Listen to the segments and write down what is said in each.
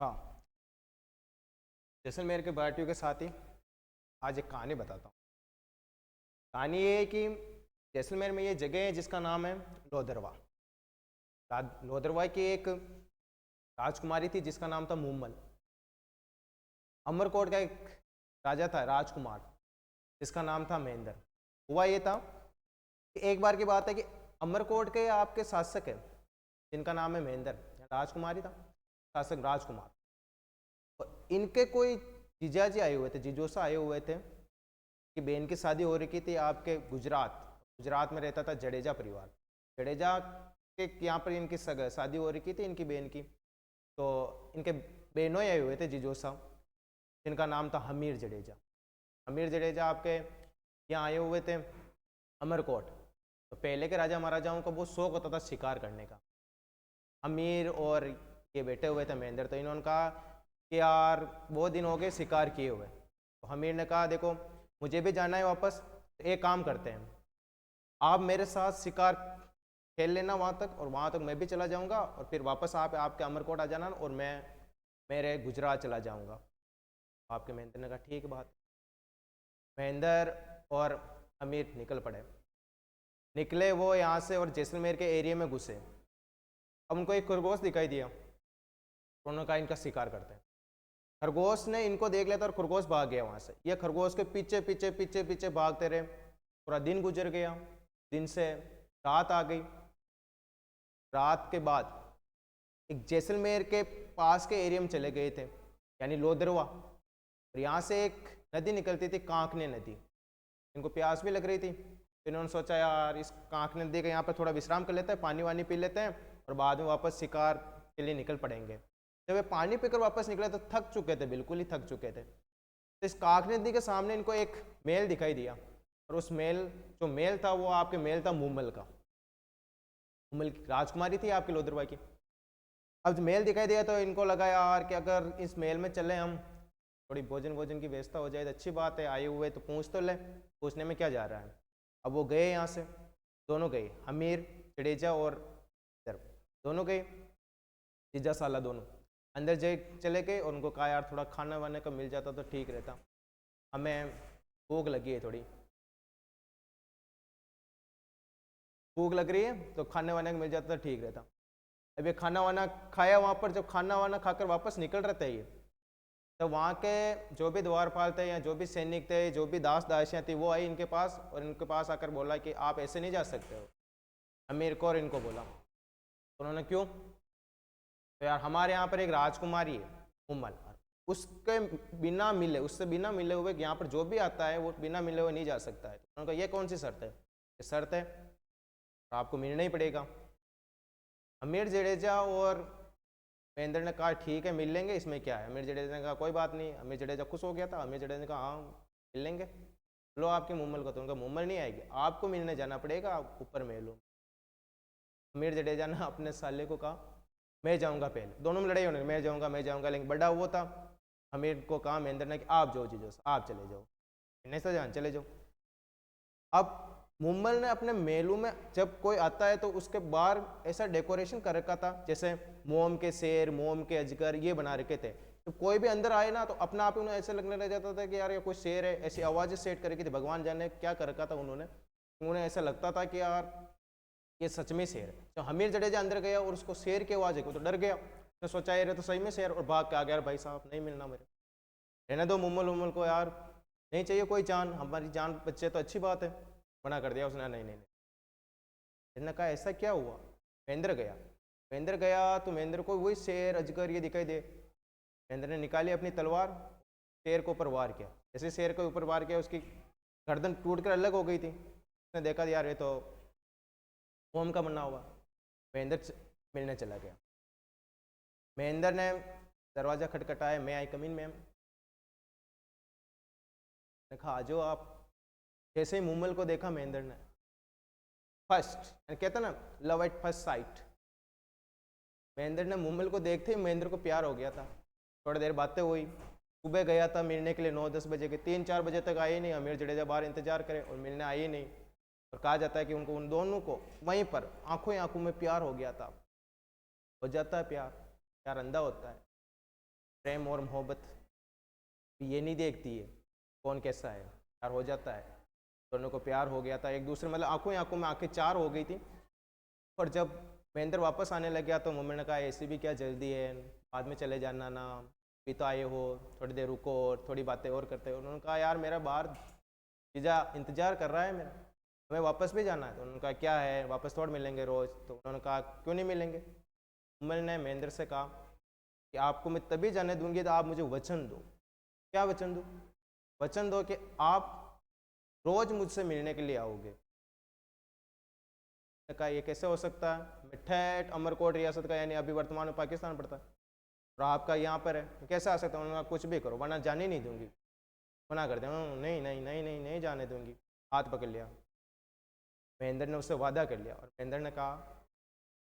हाँ, जैसलमेर के भारतीयों के साथ ही आज एक कहानी बताता हूँ। कहानी ये है कि जैसलमेर में ये जगह है जिसका नाम है लोधरवा। लोधरवा की एक राजकुमारी थी जिसका नाम था मूमल। अमरकोट का एक राजा था राजकुमार जिसका नाम था महेंद्र। हुआ ये था कि एक बार की बात है कि अमरकोट के आपके शासक है जिनका नाम है महेंद्र, राजकुमारी था, शासक राजकुमार। और इनके कोई जीजाजी आए हुए थे, जीजोसा आए हुए थे कि बहन की शादी हो रही थी आपके गुजरात में रहता था जडेजा परिवार। जडेजा के यहाँ पर इनकी शादी हो रही थी इनकी बहन की। तो इनके बहनों ही आए हुए थे जीजोसा, जिनका नाम था हमीर जडेजा। हमीर जडेजा आपके यहाँ आए हुए थे अमरकोट। तो पहले के राजा महाराजाओं का बहुत शौक होता था शिकार करने का। हमीर और ये बैठे हुए थे महेंद्र, तो इन्होंने कहा कि यार बहुत दिन हो गए शिकार किए हुए। तो हमीर ने कहा देखो मुझे भी जाना है वापस, तो एक काम करते हैं, आप मेरे साथ शिकार खेल लेना वहाँ तक, और वहाँ तक मैं भी चला जाऊँगा, और फिर वापस आप आपके अमरकोट आ जाना और मैं मेरे गुजरात चला जाऊँगा। आपके महेंद्र ने कहा ठीक बात। महेंद्र और अमीर निकल पड़े। निकले वो यहाँ से और जैसलमेर के एरिया में घुसे। अब उनको एक खरगोश दिखाई दिया, उन्होंने कहा इनका शिकार करते हैं। खरगोश ने इनको देख लिया था और खरगोश भाग गया वहाँ से। ये खरगोश के पीछे पीछे पीछे पीछे भागते रहे। पूरा दिन गुजर गया, दिन से रात आ गई। रात के बाद एक जैसलमेर के पास के एरिया में चले गए थे, यानी लोधरवा। और यहाँ से एक नदी निकलती थी, कांकने नदी। इनको प्यास भी लग रही थी, तो इन्होंने सोचा यार इस कांकने नदी के यहाँ पर थोड़ा विश्राम कर लेते हैं, पानी वानी पी लेते हैं, और बाद में वापस शिकार के लिए निकल पड़ेंगे। जब वे पानी पीकर वापस निकले तो थक चुके थे, बिल्कुल ही थक चुके थे। तो इस कांकने नदी के सामने इनको एक महल दिखाई दिया, और उस महल था वो आपके महल था मूमल का। मूमल की राजकुमारी थी आपकी लोधरवा की। अब महल दिखाई दिया तो इनको लगा यार कि अगर इस महल में चले हम, थोड़ी भोजन की व्यवस्था हो जाए तो अच्छी बात है, आए हुए तो पूछ तो ले, पूछने में क्या जा रहा है। अब वो गए यहाँ से, दोनों गए, हमीर जडेजा और दोनों गए, जीजा साला दोनों अंदर चले गए, और उनको कहा यार थोड़ा खाना वाने का मिल जाता तो ठीक रहता, हमें भूख लगी है, थोड़ी भूख लग रही है, तो खाने वाने का मिल जाता तो ठीक रहता। अब ये खाना वाना खाया वहाँ पर, जब खाना वाना खाकर वापस निकल रहे थे ये, तो वहाँ के जो भी द्वारपाल थे या जो भी सैनिक थे, जो भी दास दासियाँ थी, वो आई इनके पास, और इनके पास आकर बोला कि आप ऐसे नहीं जा सकते हो। अमीर को और इनको बोला, तो उन्होंने क्यों? तो यार हमारे यहाँ पर एक राजकुमारी है उमल, उसके बिना मिले, उससे बिना मिले हुए यहाँ पर जो भी आता है वो बिना मिले हुए नहीं जा सकता है। तो उन्होंने कहा ये कौन सी शर्त है? ये शर्त है तो आपको मिलना ही पड़ेगा। अमीर जडेजा और महेंद्र ने कहा ठीक है मिल लेंगे, इसमें क्या है। अमीर जडेजा ने कहा कोई बात नहीं। अमीर जडेजा खुश हो गया था। अमीर जडेजा ने कहा हाँ मिल लेंगे, लो आपकी मूमल को। तो उनका मूमल नहीं आएगी, आपको मिलने जाना पड़ेगा, आप ऊपर में लो। अमीर जडेजा ने अपने साले को कहा मैं जाऊंगा पहले, दोनों में लड़ाई होने, मैं जाऊंगा, लेकिन बड़ा वो था। अमीर को कहा महेंद्र ने कि आप जाओ जीजो, आप चले जाओ, नहीं सर जान चले जाओ। अब मुम्बल ने अपने मेलू में जब कोई आता है तो उसके बाहर ऐसा डेकोरेशन कर रखा था, जैसे मोम के शेर, मोम के अजगर ये बना रखे थे। तो कोई भी अंदर आए ना तो अपना आप उन्हें ऐसे लगने लग जाता था कि यार ये कोई शेर है, ऐसी आवाज़ें सेट कर रखी थी, भगवान जाने क्या कर रखा था उन्होंने। उन्हें ऐसा लगता था कि यार ये सच में शेर है। तो हमीर जडेजा अंदर गया और उसको शेर की आवाज़ है तो डर गया, तो सोचा यार तो सही में शेर, और भाग के आ गया भाई साहब नहीं मिलना मेरे, रहने दो मुम्मल उम्मल को यार, नहीं चाहिए कोई जान, हमारी जान बच्चे तो अच्छी बात है। मना कर दिया उसने, नहीं नहीं नहीं। इसने कहा ऐसा क्या हुआ? महेंद्र गया तो महेंद्र को वही शेर अजगर ये दिखाई दे। महेंद्र ने निकाली अपनी तलवार, शेर को ऊपर वार किया। जैसे शेर को ऊपर वार किया उसकी गर्दन टूट कर अलग हो गई थी। उसने देखा यार ये तो मोम का बना हुआ। महेंद्र मिलने चला गया। महेंद्र ने दरवाज़ा खटखटाया, मैं आई कमीन मैम। देखा आ जाओ आप। जैसे ही मुम्मल को देखा महेंद्र ने, फर्स्ट कहता ना love at first sight, Mahendra ने मुम्मल को देखते ही महेंद्र को प्यार हो गया था। थोड़ी देर बातें हुई, सुबह गया था मिलने के लिए 9-10 बजे के, 3-4 बजे तक आए नहीं। अमीर जडेजा बाहर इंतजार करे और मिलने आए ही नहीं। और कहा जाता है कि उनको उन दोनों को वहीं पर आंखों ही आंखों में प्यार हो गया था। हो जाता है प्यार, प्यार अंधा होता है। प्रेम और मोहब्बत ये नहीं देखती है कौन कैसा है, प्यार हो जाता है। दोनों को प्यार हो गया था एक दूसरे, मतलब आंखों ही आंखों में आंखें चार हो गई थी। और जब महेंद्र वापस आने लग गया तो मम्मी ने कहा ऐसी भी क्या जल्दी है, बाद में चले जाना ना, अभी तो आए हो, थोड़ी देर रुको और थोड़ी बातें और करते हो। उन्होंने कहा यार मेरा बाहर जीजा इंतजार कर रहा है मेरा, हमें वापस भी जाना है। तो उन्होंने कहा क्या है, वापस थोड़ा मिलेंगे रोज़। तो उन्होंने कहा क्यों नहीं मिलेंगे। मम्मी ने महेंद्र से कहा कि आपको मैं तभी जाने दूंगी तो आप मुझे वचन दो। क्या वचन दो? वचन दो कि आप रोज़ मुझसे मिलने के लिए आओगे। कहा ये कैसे हो सकता है, मैं ठेठ अमरकोट रियासत का यानी अभी वर्तमान में पाकिस्तान पड़ता है और आपका यहाँ पर है, तो कैसे आ सकता है। उन्होंने कहा कुछ भी करो वरना जाने नहीं दूंगी। मना कर दिया, नहीं नहीं नहीं नहीं नहीं जाने दूंगी। हाथ पकड़ लिया। महेंद्र ने उससे वादा कर लिया और महेंद्र ने कहा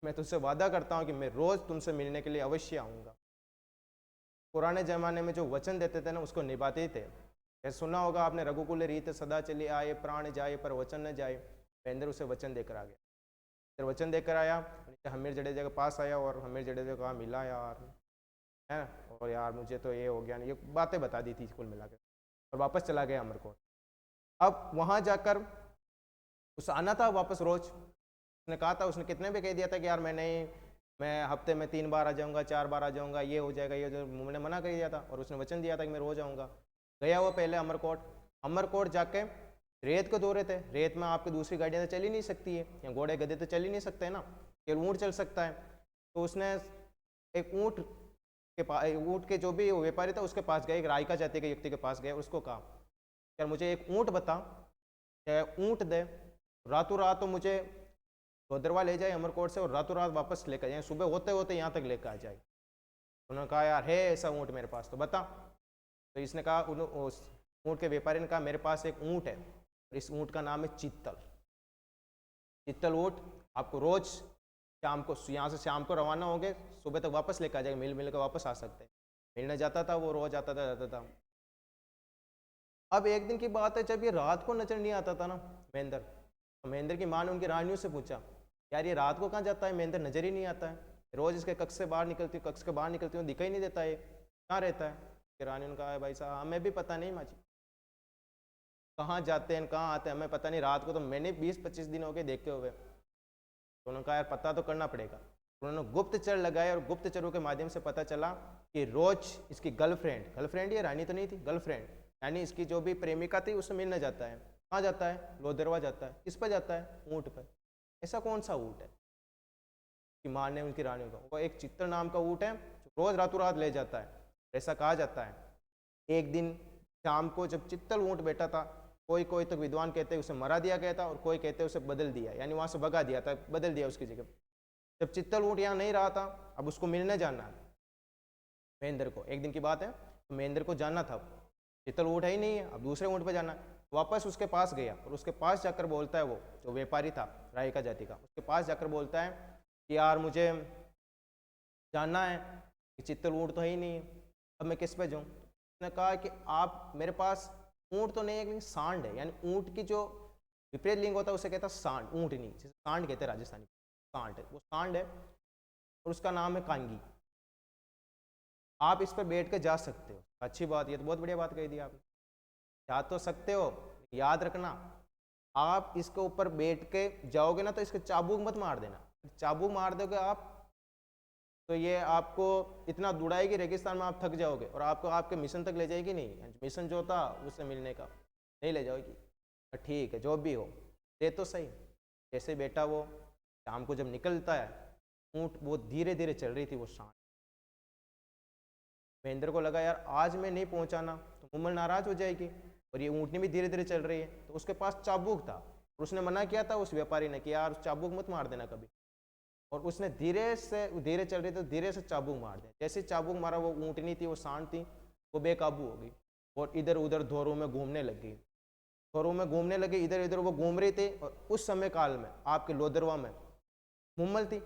मैं तुझसे वादा करता हूँ कि मैं रोज़ तुमसे मिलने के लिए अवश्य आऊँगा। पुराने ज़माने में जो वचन देते थे ना उसको निभाते थे। ऐसा सुना होगा आपने, रघुकुल रीत सदा चली आए, प्राण जाए पर वचन न जाए। महेंद्र उसे वचन देकर आ गया। फिर वचन देकर आया, हमीर जडेजा के पास आया और हमीर जडेजा को कहा मिला यार, है ना, और यार मुझे तो ये हो गया, ये बातें बता दी थी कुल मिला के, और वापस चला गया अमरकोट। अब वहाँ जाकर उसे आना था वापस रोज। उसने कहा था, उसने कितने भी कह दिया था कि यार मैं हफ्ते में 3 बार आ जाऊँगा, 4 बार आ जाऊँगा, ये हो जाएगा, ये जो मुँह ने मना कर दिया था। और उसने वचन दिया था कि मैं रोज आऊँगा। गया वो पहले अमरकोट जाके रेत को दौरे थे। रेत में आपकी दूसरी गाड़ियाँ तो चल ही नहीं सकती है, या घोड़े गधे तो चल ही नहीं सकते ना, केवल ऊँट चल सकता है। तो उसने एक ऊँट के जो भी व्यापारी था उसके पास गए, एक रायका जाति के व्यक्ति के पास गए, उसको कहा यार मुझे एक ऊँट बता, ऊँट दे, रातों रात तो मुझे भद्रवा ले जाए अमरकोट से और रातों रात वापस लेकर जाए, सुबह होते होते यहाँ तक लेकर आ जाए। उन्होंने कहा यार है ऐसा ऊँट मेरे पास, तो बता। तो इसने कहा, उस ऊँट के व्यापारी ने कहा मेरे पास एक ऊँट है, इस ऊँट का नाम है चित्तल ऊँट। आपको रोज शाम को यहाँ से शाम को रवाना होंगे, सुबह तक वापस लेकर आ जाएगा, मिल कर वापस आ सकते हैं। मिलने जाता था वो, रोज आता था जाता था। अब एक दिन की बात है, जब ये रात को नजर नहीं आता था ना महेंद्र, तो महेंद्र की माँ ने उनकी रानियों से पूछा यार ये रात को कहाँ जाता है, महेंद्र नजर ही नहीं आता है, रोज इसके कक्ष से बाहर निकलती हूँ, कक्ष के बाहर निकलती हूँ, दिखाई नहीं देता है, कहाँ रहता है। रानी ने कहा भाई साहब हमें भी पता नहीं माँ जी, कहाँ जाते हैं कहाँ आते हैं हमें पता नहीं, रात को तो मैंने 20-25 दिन हो गए देखते हुए। तो उन्होंने कहा यार पता तो करना पड़ेगा। उन्होंने गुप्तचर लगाए और गुप्तचरों के माध्यम से पता चला कि रोज इसकी गर्लफ्रेंड ये रानी तो नहीं थी, गर्लफ्रेंड यानी इसकी जो भी प्रेमिका थी उससे मिलने जाता है। कहाँ जाता है? लोधरवा जाता है। किस पर जाता है? ऊँट पर। ऐसा कौन सा ऊँट है कि माँ ने उनकी रानी को, वो एक चित्तर नाम का ऊँट है जो रोज रातों रात ले जाता है। ऐसा कहा जाता है एक दिन शाम को जब चित्तल ऊँट बैठा था, कोई तो विद्वान कहते हैं उसे मरा दिया गया था और कोई कहते हैं उसे बदल दिया, यानी वहाँ से भगा दिया था, बदल दिया उसकी जगह। जब चित्तल ऊँट यहाँ नहीं रहा था, अब उसको मिलने जाना है महेंद्र को। एक दिन की बात है, तो महेंद्र को जाना था, चित्तल ऊँट है ही नहीं है, अब दूसरे ऊँट पर जाना है। वापस उसके पास गया और उसके पास जाकर बोलता है, वो जो व्यापारी था रायका जाति का, उसके पास जाकर बोलता है कि यार मुझे जानना है कि चित्तल ऊँट तो है ही नहीं है, अब मैं किस पे जाऊँ। उसने कहा कि आप मेरे पास ऊँट तो नहीं है लेकिन सांड है, यानी ऊँट की जो विपरीत लिंग होता है उसे कहता है सांड, ऊँट नहीं, जिसे सांड कहते हैं राजस्थानी, सांड है वो, सांड है और उसका नाम है कांगी। आप इस पर बैठ कर जा सकते हो। अच्छी बात, ये तो बहुत बढ़िया बात कही दी आपने, जा तो सकते हो, याद रखना आप इसके ऊपर बैठ के जाओगे ना तो इसके चाबुक मत मार देना, चाबुक मार दोगे आप तो ये आपको इतना दुड़ाएगी रेगिस्तान में, आप थक जाओगे और आपको आपके मिशन तक ले जाएगी नहीं, मिशन जो था उससे मिलने का नहीं ले जाओगी। ठीक है जो भी हो, दे तो सही। जैसे बेटा वो शाम को जब निकलता है, ऊँट वो धीरे धीरे चल रही थी वो शाम। महेंद्र को लगा यार आज मैं नहीं पहुंचाना तो मुम्मल नाराज हो जाएगी, और ये ऊँटनी भी धीरे धीरे चल रही है। तो उसके पास चाबुक था और उसने मना किया था उस व्यापारी ने कि यार चाबुक मत मार देना कभी, और उसने धीरे चल रही तो धीरे से चाबुक मार दिया। जैसे चाबुक मारा, वो ऊँटनी थी, वो सांड थी, वो बेकाबू हो गई और इधर उधर धोरों में घूमने लग गई, इधर इधर वो घूम रही थी। और उस समय काल में आपके लोधरवा में मुम्मल थी।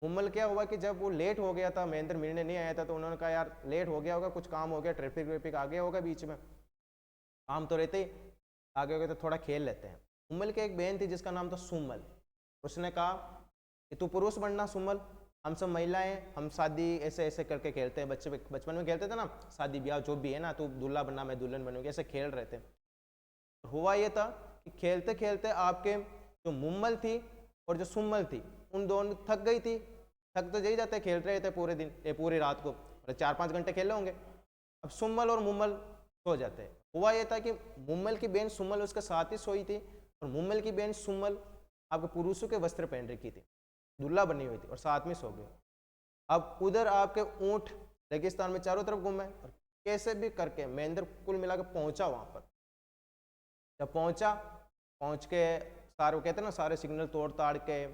मुम्मल क्या हुआ कि जब वो लेट हो गया था, महेंद्र मिलने नहीं आया था, तो उन्होंने कहा यार लेट हो गया होगा, कुछ काम हो गया, ट्रैफिक व्रैफिक आ गया होगा बीच में, काम तो रहते ही, आगे हो गए तो थोड़ा खेल लेते हैं। मुम्मल की एक बहन थी जिसका नाम था सुम्मल। उसने कहा कि तू पुरुष बनना सुम्मल, हम सब महिलाएं, हम शादी ऐसे ऐसे करके खेलते हैं, बच्चे बचपन में खेलते थे ना, शादी ब्याह जो भी है ना, तू दूल्हा बनना मैं दुल्हन बनूंगी, ऐसे खेल रहे थे। हुआ ये था कि खेलते खेलते आपके जो मुम्मल थी और जो सुम्मल थी, उन दोनों थक गई थी। थक तो यही जाते, खेल रहे थे पूरे दिन, ये पूरी रात को, 4-5 घंटे खेले होंगे। अब सुम्मल और मुम्मल सो जाते हैं। हुआ ये था कि मुम्मल की बहन सुम्मल उसके साथ ही सोई थी, और मुम्मल की बहन सुम्मल आपके पुरुषों के वस्त्र पहन रखी थी, दूल्हा बनी हुई थी, और साथ में सो गए। अब उधर आपके ऊंट रेगिस्तान में चारों तरफ घूमे, और कैसे भी करके महेंद्र कुल मिलाकर पहुंचा वहां पर। जब पहुंच के सारे, वो कहते हैं ना, सारे सिग्नल तोड़ ताड़ के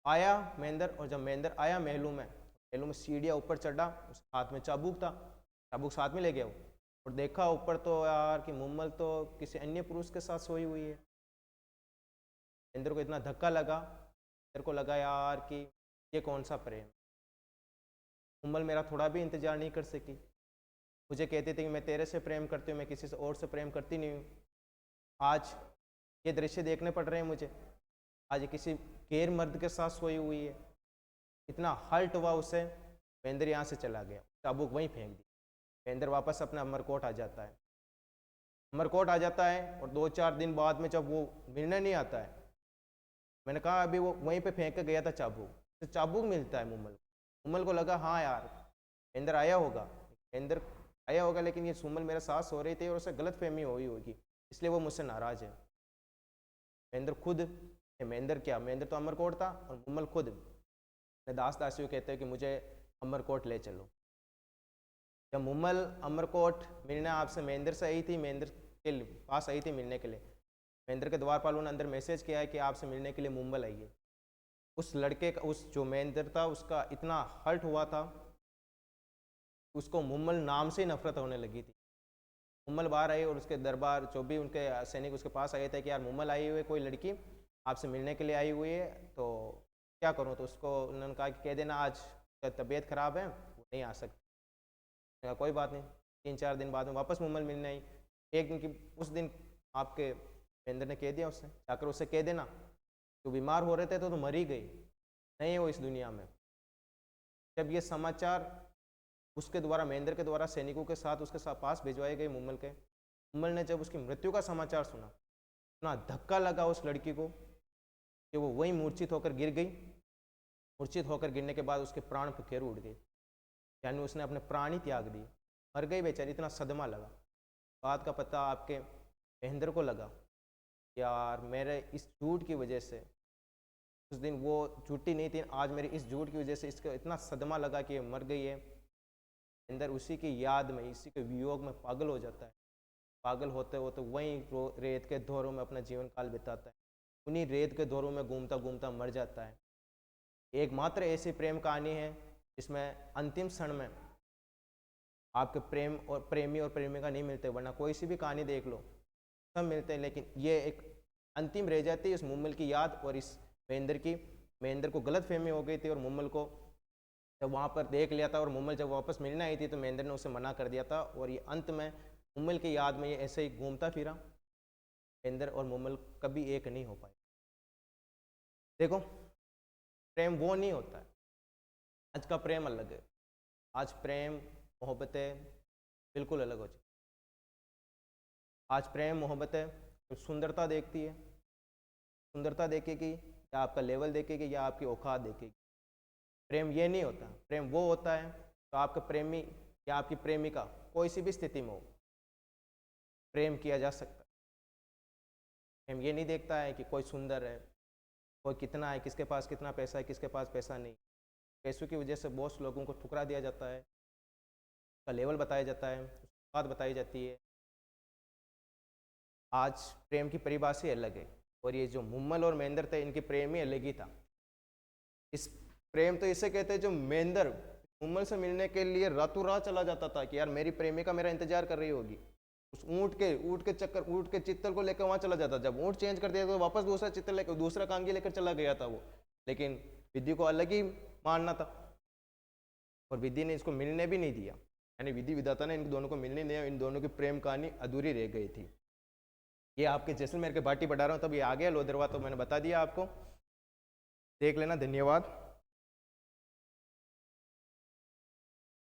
आया महेंद्र। और जब महेंद्र आया महलों में सीढ़ियाँ ऊपर चढ़ा, उसके हाथ में चाबुक था, चाबुक साथ में ले गया वो, और देखा ऊपर तो यार कि मुम्मल तो किसी अन्य पुरुष के साथ सोई हुई है। महेंद्र को इतना धक्का लगा, महेंद्र को लगा यार कि ये कौन सा प्रेम, मुम्मल मेरा थोड़ा भी इंतजार नहीं कर सकी। मुझे कहती थी कि मैं तेरे से प्रेम करती हूँ, मैं किसी से और से प्रेम करती नहीं हूँ। आज ये दृश्य देखने पड़ रहे हैं मुझे, आज किसी गैर मर्द के साथ सोई हुई है। इतना हर्ट हुआ उसे, महेंद्र यहाँ से चला गया, चाबुक वहीं फेंक दी। महेंद्र वापस अपना अमरकोट आ जाता है, अमरकोट आ जाता है। और 2-4 दिन बाद में जब वो मिलने नहीं आता है, मैंने कहा अभी वो वहीं पे फेंक के गया था चाबुक, तो चाबुक मिलता है मुम्मल को लगा हाँ यार महेंद्र आया होगा, लेकिन ये सुम्मल मेरे साथ सो रही थी और उसे गलत फहमी हुई होगी, इसलिए वो मुझसे नाराज है। महेंद्र तो अमरकोट था, और मुम्मल खुद दास दासियों कहते हैं कि मुझे अमरकोट ले चलो। जब मुम्मल अमरकोट मिलने आपसे महेंद्र से आई थी, महेंद्र के पास आई थी मिलने के लिए, महेंद्र के द्वारपालों ने अंदर मैसेज किया है कि आपसे मिलने के लिए मुम्बल आइए। उस लड़के का, उस जो महेंद्र था, उसका इतना हर्ट हुआ था, उसको मुम्मल नाम से ही नफरत होने लगी थी। मुम्मल बाहर आई और उसके दरबार जो भी उनके सैनिक उसके पास आए थे कि यार मुम्मल आई हुई है, कोई लड़की आपसे मिलने के लिए आई हुई है, तो क्या करूँ। तो उसको उन्होंने कहा कि कह देना आज तबीयत ख़राब है, वो नहीं आ सकती। कोई बात नहीं। 3-4 दिन बाद में वापस मुम्मल मिलने आई। एक दिन की, उस दिन आपके महेंद्र ने कह दिया उससे, जाकर उससे कह देना तो बीमार हो रहे थे तो मर ही गई, नहीं है वो इस दुनिया में। जब ये समाचार उसके द्वारा, महेंद्र के द्वारा सैनिकों के साथ उसके साथ पास भिजवाए गए मुम्मल ने जब उसकी मृत्यु का समाचार सुना, इतना धक्का लगा उस लड़की को कि वो वहीं मूर्छित होकर गिर गई। मूर्छित होकर गिरने के बाद उसके प्राण फुकेर उड़ गए, यानी उसने अपने प्राण ही त्याग दिए, मर गई बेचारी। इतना सदमा लगा। बात का पता आपके महेंद्र को लगा, यार मेरे इस झूठ की वजह से, उस दिन वो झूठी नहीं थी, आज मेरी इस झूठ की वजह से इसको इतना सदमा लगा कि ये मर गई है। अंदर उसी की याद में, इसी के वियोग में पागल हो जाता है। पागल होते होते वहीं रेत के दौरों में अपना जीवन काल बिताता है, उन्हीं रेत के दौरों में घूमता घूमता मर जाता है। एकमात्र ऐसी प्रेम कहानी है जिसमें अंतिम क्षण में आपके प्रेम और प्रेमी और प्रेमिका नहीं मिलते, वरना कोई सी भी कहानी देख लो सब मिलते हैं, लेकिन ये एक अंतिम रह जाती है इस मुम्मल की याद और इस महेंद्र की। महेंद्र को गलत फहमी हो गई थी, और मुम्मल को जब वहाँ पर देख लिया था, और मुम्मल जब वापस मिलने आई थी तो महेंद्र ने उसे मना कर दिया था, और ये अंत में मुम्मल की याद में ये ऐसे ही घूमता फिरा। महेंद्र और मुम्मल कभी एक नहीं हो पाए। देखो, प्रेम वो नहीं होता है, आज का प्रेम अलग है। आज प्रेम मोहब्बतें बिल्कुल अलग हो चुकी। आज प्रेम मोहब्बतें सुंदरता देखती है, सुंदरता देखेगी या आपका लेवल देखेगी या आपकी औकात देखेगी। प्रेम ये नहीं होता। प्रेम वो होता है तो आपका प्रेमी या आपकी प्रेमिका कोई सी भी स्थिति में हो, प्रेम किया जा सकता है। प्रेम ये नहीं देखता है कि कोई सुंदर है, कोई कितना है, किसके पास कितना पैसा है, किसके पास पैसा नहीं। पैसों की वजह से बहुत लोगों को ठुकरा दिया जाता है, उसका लेवल बताया जाता है, बात बताई जाती है। आज प्रेम की परिभाषा ही अलग है, और ये जो मुम्मल और महेंद्र थे, इनकी प्रेम ही अलग ही था। इस प्रेम तो इसे कहते हैं जो महेंद्र मुम्मल से मिलने के लिए रातों रात चला जाता था कि यार मेरी प्रेमिका मेरा इंतजार कर रही होगी। उस ऊँट के चित्तर को लेकर वहाँ चला जाता। जब ऊँट चेंज कर दिया तो वापस दूसरा चित्तर लेकर, दूसरा कांगी लेकर चला गया था वो, लेकिन विधि को अलग ही मानना था, और विधि ने इसको मिलने भी नहीं दिया। यानी विधि विधाता ने इन दोनों को मिलने नहीं दिया। इन दोनों की प्रेम कहानी अधूरी रह गई थी। ये आपके जैसलमेर के भाटी पढ़ा रहा हूँ, तब ये आ गया लोधरवा, तो मैंने बता दिया आपको, देख लेना। धन्यवाद।